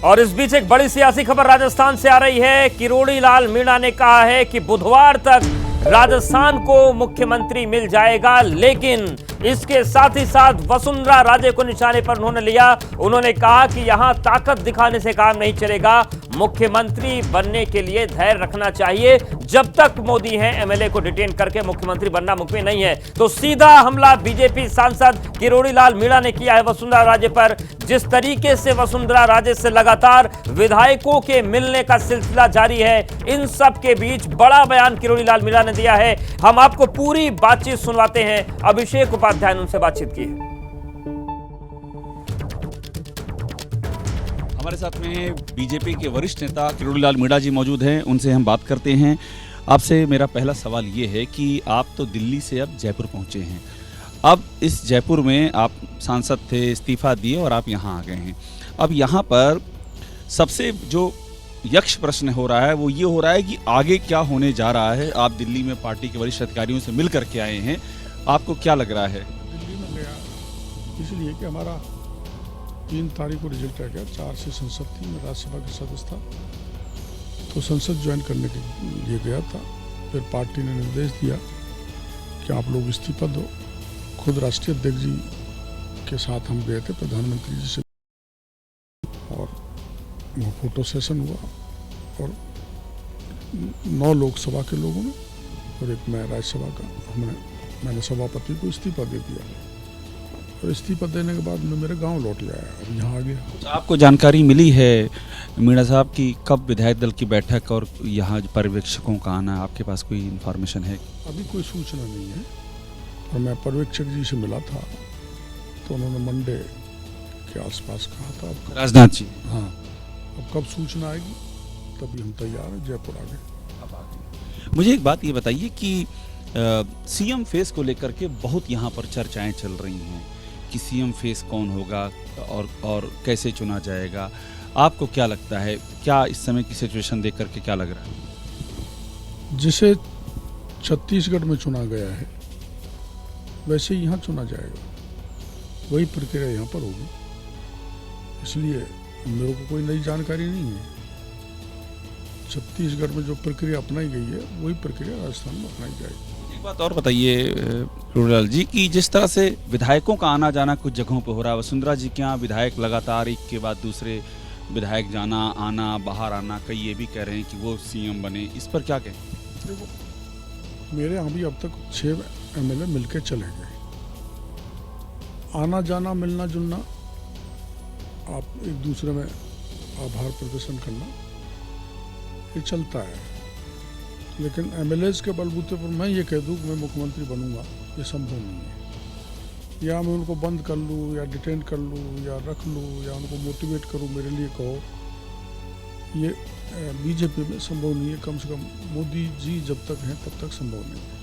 और इस बीच एक बड़ी सियासी खबर राजस्थान से आ रही है। किरोड़ी लाल मीणा ने कहा है कि बुधवार तक राजस्थान को मुख्यमंत्री मिल जाएगा, लेकिन इसके साथ ही साथ वसुंधरा राजे को निशाने पर उन्होंने लिया। उन्होंने कहा कि यहां ताकत दिखाने से काम नहीं चलेगा, मुख्यमंत्री बनने के लिए धैर्य रखना चाहिए। जब तक मोदी हैं, एमएलए को डिटेन करके मुख्यमंत्री बनना मुमकिन नहीं है। तो सीधा हमला बीजेपी सांसद किरोड़ी लाल मीणा ने किया है वसुंधरा राजे पर। जिस तरीके से वसुंधरा राजे से लगातार विधायकों के मिलने का सिलसिला जारी है, इन सब के बीच बड़ा बयान किरोड़ी लाल मीणा ने दिया है। हम आपको पूरी बातचीत सुनवाते हैं। अभिषेक उपाध्याय ने उनसे बातचीत की है। हमारे साथ में बीजेपी के वरिष्ठ नेता किरोड़ी लाल मीणा जी मौजूद हैं, उनसे हम बात करते हैं। आपसे मेरा पहला सवाल ये है कि आप तो दिल्ली से अब जयपुर पहुंचे हैं। अब इस जयपुर में आप सांसद थे, इस्तीफा दिए और आप यहाँ आ गए हैं। अब यहाँ पर सबसे जो यक्ष प्रश्न हो रहा है वो ये हो रहा है कि आगे क्या होने जा रहा है। आप दिल्ली में पार्टी के वरिष्ठ अधिकारियों से मिल करके आए हैं, आपको क्या लग रहा है? दिल्ली में गया इसलिए कि हमारा 3 तारीख को रिजल्ट आ गया, 4 से संसद थी, मैं राज्यसभा का सदस्य था, तो संसद ज्वाइन करने के लिए गया था। फिर पार्टी ने निर्देश दिया कि आप लोग इस्तीफा दो। खुद राष्ट्रीय अध्यक्ष जी के साथ हम गए थे, प्रधानमंत्री जी से, और वहाँ फोटो सेशन हुआ और 9 लोकसभा के लोगों ने और एक मैं राज्यसभा का, मैंने सभापति को इस्तीफा दे दिया। और इस्तीफा देने के बाद मैं मेरे गांव लौट आया, अब यहाँ आ गया। आपको जानकारी मिली है मीणा साहब की कब विधायक दल की बैठक और यहाँ पर्यवेक्षकों का आना, आपके पास कोई इन्फॉर्मेशन है? अभी कोई सूचना नहीं है। और मैं पर्यवेक्षक जी से मिला था तो उन्होंने मंडे के आसपास कहा था। अब राजनाथ जी? हाँ, अब कब सूचना आएगी तभी हम तैयार हैं, जयपुर आ गए। मुझे एक बात ये बताइए कि सीएम फेस को लेकर के बहुत यहाँ पर चर्चाएं चल रही हैं कि सीएम फेस कौन होगा और कैसे चुना जाएगा। आपको क्या लगता है, क्या इस समय की सिचुएशन देख करके क्या लग रहा है? जिसे छत्तीसगढ़ में चुना गया है वैसे यहाँ चुना जाएगा, वही प्रक्रिया यहाँ पर होगी। इसलिए मेरे को कोई नई जानकारी नहीं है। छत्तीसगढ़ में जो प्रक्रिया अपनाई गई है वही प्रक्रिया राजस्थान में अपनाई जाएगी। एक बात और बताइए किरोड़ी लाल जी कि जिस तरह से विधायकों का आना जाना कुछ जगहों पर हो रहा है, वसुंधरा जी के यहाँ विधायक लगातार एक के बाद दूसरे विधायक जाना आना बाहर आना, कई ये भी कह रहे हैं कि वो सीएम बने, इस पर क्या कहें? देखो, मेरे यहाँ भी अब तक 6 एमएलए मिलके चले गए। आना जाना मिलना जुलना, आप एक दूसरे में आभार प्रदर्शन करना, ये चलता है। लेकिन एमएलएज के बलबूते पर मैं ये कह दूँ कि मैं मुख्यमंत्री बनूंगा, ये संभव नहीं है। या मैं उनको बंद कर लूँ या डिटेन कर लूँ या रख लूँ या उनको मोटिवेट करूँ मेरे लिए कहो, ये बीजेपी में संभव नहीं है। कम से कम मोदी जी जब तक हैं तब तक संभव नहीं है।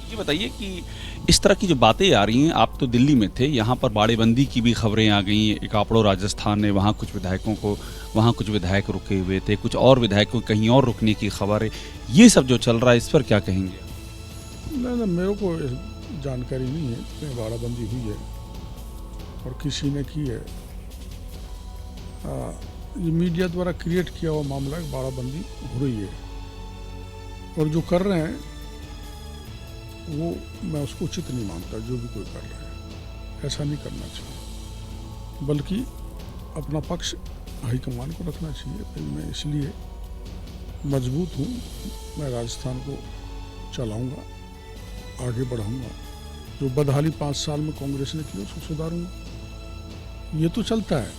ये बताइए कि इस तरह की जो बातें आ रही हैं, आप तो दिल्ली में थे, यहाँ पर बाड़ेबंदी की भी खबरें आ गई। एक आपड़ो राजस्थान ने वहाँ कुछ विधायकों को, वहाँ कुछ विधायक रुके हुए थे, कुछ और विधायकों कहीं और रुकने की खबर है। ये सब जो चल रहा है इस पर क्या कहेंगे? नहीं, मेरे को जानकारी नहीं है कि बाड़ाबंदी हुई है और किसी ने की है। ये मीडिया द्वारा क्रिएट किया हुआ मामला है, बाड़ाबंदी हो रही है और जो कर रहे हैं वो मैं उसको उचित नहीं मानता। जो भी कोई कर रहा है ऐसा नहीं करना चाहिए, बल्कि अपना पक्ष हाईकमान को रखना चाहिए। फिर मैं इसलिए मजबूत हूँ, मैं राजस्थान को चलाऊँगा, आगे बढ़ाऊँगा। जो बदहाली 5 साल में कांग्रेस ने की उसको सुधारूँगा। ये तो चलता है,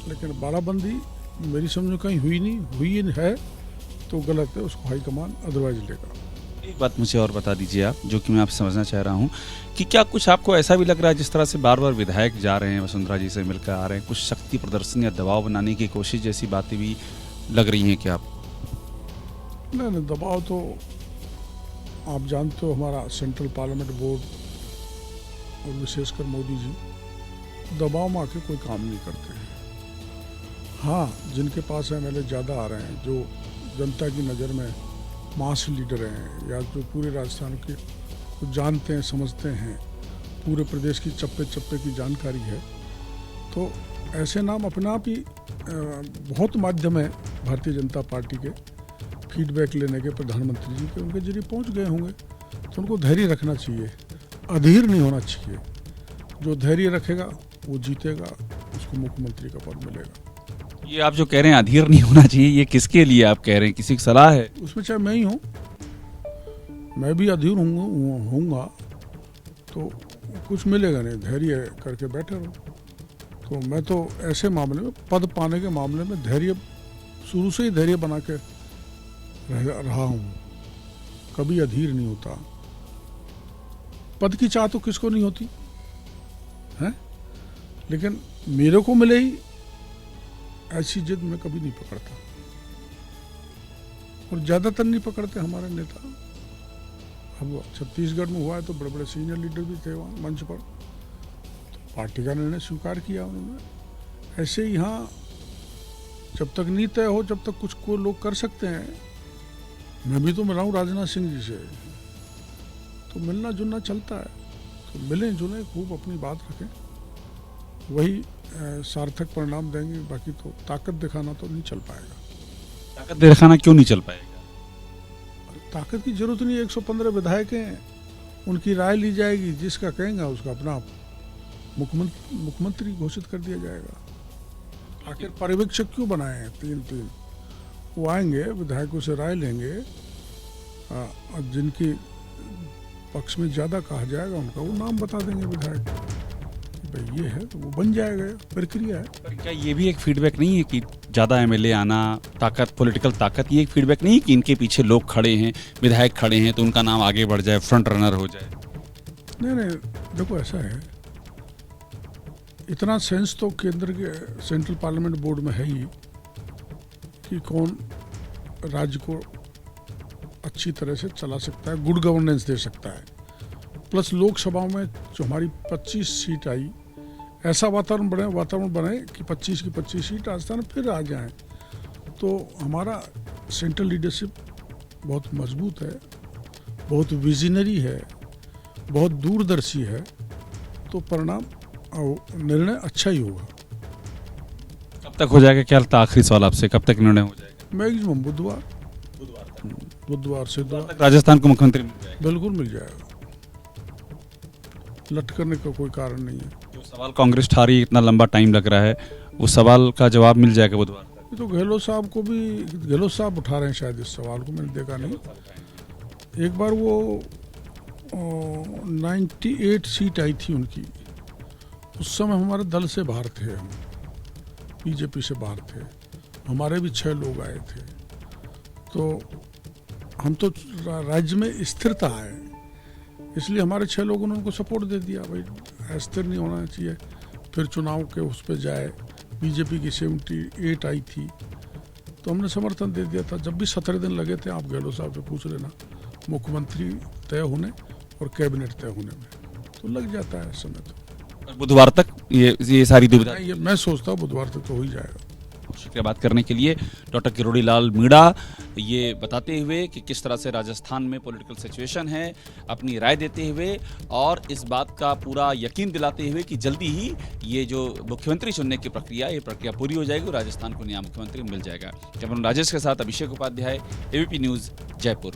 लेकिन बाड़ाबंदी मेरी समझ में कहीं हुई नहीं, हुई है तो गलत है, उसको हाईकमान अदरवाइज लेगा। एक बात मुझे और बता दीजिए आप, जो कि मैं आपसे समझना चाह रहा हूँ कि क्या कुछ आपको ऐसा भी लग रहा है जिस तरह से बार बार विधायक जा रहे हैं, वसुंधरा जी से मिलकर आ रहे हैं, कुछ शक्ति प्रदर्शन या दबाव बनाने की कोशिश जैसी बातें भी लग रही हैं क्या आप? नहीं, दबाव तो आप जानते हो, हमारा सेंट्रल पार्लियामेंट बोर्ड और विशेषकर मोदी जी दबाव में आके कोई काम नहीं करते हैं। हाँ, जिनके पास एमएलए ज़्यादा आ रहे हैं, जो जनता की नज़र में मास लीडर हैं या जो पूरे राजस्थान के को जानते हैं, समझते हैं, पूरे प्रदेश की चप्पे चप्पे की जानकारी है, तो ऐसे नाम अपने आप ही बहुत माध्यम है भारतीय जनता पार्टी के फीडबैक लेने के, प्रधानमंत्री जी के, उनके जरिए पहुंच गए होंगे। तो उनको धैर्य रखना चाहिए, अधीर नहीं होना चाहिए। जो धैर्य रखेगा वो जीतेगा, उसको मुख्यमंत्री का पद मिलेगा। ये आप जो कह रहे हैं अधीर नहीं होना चाहिए, ये किसके लिए आप कह रहे हैं? किसी की सलाह है? उसमें चाहे मैं ही हूँ, मैं भी अधीर होऊंगा तो कुछ मिलेगा नहीं। धैर्य करके बैठे रहो। तो मैं तो ऐसे मामले में, पद पाने के मामले में धैर्य, शुरू से ही धैर्य बना के रहा हूँ, कभी अधीर नहीं होता। पद की चाह तो किसको नहीं होती है, लेकिन मेरे को मिले ही ऐसी जिद मैं कभी नहीं पकड़ता, और ज्यादातर नहीं पकड़ते हमारे नेता। अब छत्तीसगढ़ में हुआ है तो बड़े बड़े सीनियर लीडर भी थे वहाँ मंच पर, तो पार्टी का निर्णय स्वीकार किया उन्होंने। ऐसे ही यहाँ जब तक नहीं तय हो, जब तक कुछ को लोग कर सकते हैं। मैं भी तो मिला हूँ राजनाथ सिंह जी से, तो मिलना जुलना चलता है। तो मिलें जुलें, खूब अपनी बात रखें, वही सार्थक परिणाम देंगे। बाकी तो ताकत दिखाना तो नहीं चल पाएगा। ताकत दिखाना क्यों नहीं चल पाएगा? ताकत की जरूरत नहीं है। 115 विधायक हैं, उनकी राय ली जाएगी, जिसका कहेंगे उसका अपना मुख्यमंत्री घोषित कर दिया जाएगा। आखिर पर्यवेक्षक क्यों बनाए हैं? तीन वो आएंगे, विधायकों से राय लेंगे, और जिनके पक्ष में ज्यादा कहा जाएगा उनका वो नाम बता देंगे विधायक, भाई ये है, तो वो बन जाएगा। प्रक्रिया है। पर क्या ये भी एक फीडबैक नहीं है कि ज़्यादा एमएलए आना, ताकत, पॉलिटिकल ताकत, ये एक फीडबैक नहीं है कि इनके पीछे लोग खड़े हैं, विधायक खड़े हैं, तो उनका नाम आगे बढ़ जाए, फ्रंट रनर हो जाए? नहीं, देखो ऐसा है, इतना सेंस तो केंद्र के सेंट्रल पार्लियामेंट बोर्ड में है ही कि कौन राज्य को अच्छी तरह से चला सकता है, गुड गवर्नेंस दे सकता है। प्लस लोकसभा में जो हमारी 25 सीट आई, ऐसा वातावरण बने कि 25 की 25 सीट राजस्थान फिर आ जाए। तो हमारा सेंट्रल लीडरशिप बहुत मजबूत है, बहुत विजनरी है, बहुत दूरदर्शी है। तो परिणाम और निर्णय अच्छा ही होगा। कब तक हो जाएगा? क्या लगता है, आखिरी सवाल आपसे, कब तक निर्णय हो जाएगा? मैक्सिमम बुधवार से राजस्थान को मुख्यमंत्री मिल जाएगा? बिल्कुल मिल जाएगा। लटकने का कोई कारण नहीं है। जो सवाल कांग्रेस उठा रही है, इतना लंबा टाइम लग रहा है, वो सवाल का जवाब मिल जाएगा बुधवार तक? ये तो गहलोत साहब उठा रहे हैं शायद इस सवाल को, मैंने देखा नहीं। एक बार वो 98 सीट आई थी उनकी, उस समय हमारे दल से बाहर थे, हम बीजेपी से बाहर थे, हमारे भी 6 लोग आए थे। तो हम तो राज्य में स्थिरता है, इसलिए हमारे 6 लोगों ने उनको सपोर्ट दे दिया, भाई अस्थिर नहीं होना चाहिए। फिर चुनाव के उस पर जाए, बीजेपी की 78 आई थी, तो हमने समर्थन दे दिया था। जब भी 17 दिन लगे थे, आप गहलोत साहब से पूछ लेना, मुख्यमंत्री तय होने और कैबिनेट तय होने में, तो लग जाता है समय। तो बुधवार तक ये सारी दुविधा? मैं सोचता हूँ बुधवार तक तो हो ही जाएगा। शुक्रिया बात करने के लिए डॉक्टर किरोड़ी लाल मीणा, ये बताते हुए कि किस तरह से राजस्थान में पॉलिटिकल सिचुएशन है, अपनी राय देते हुए और इस बात का पूरा यकीन दिलाते हुए कि जल्दी ही ये जो मुख्यमंत्री चुनने की प्रक्रिया, ये प्रक्रिया पूरी हो जाएगी और राजस्थान को नया मुख्यमंत्री मिल जाएगा। कैमरामैन राजेश के साथ अभिषेक उपाध्याय, एबीपी न्यूज़, जयपुर।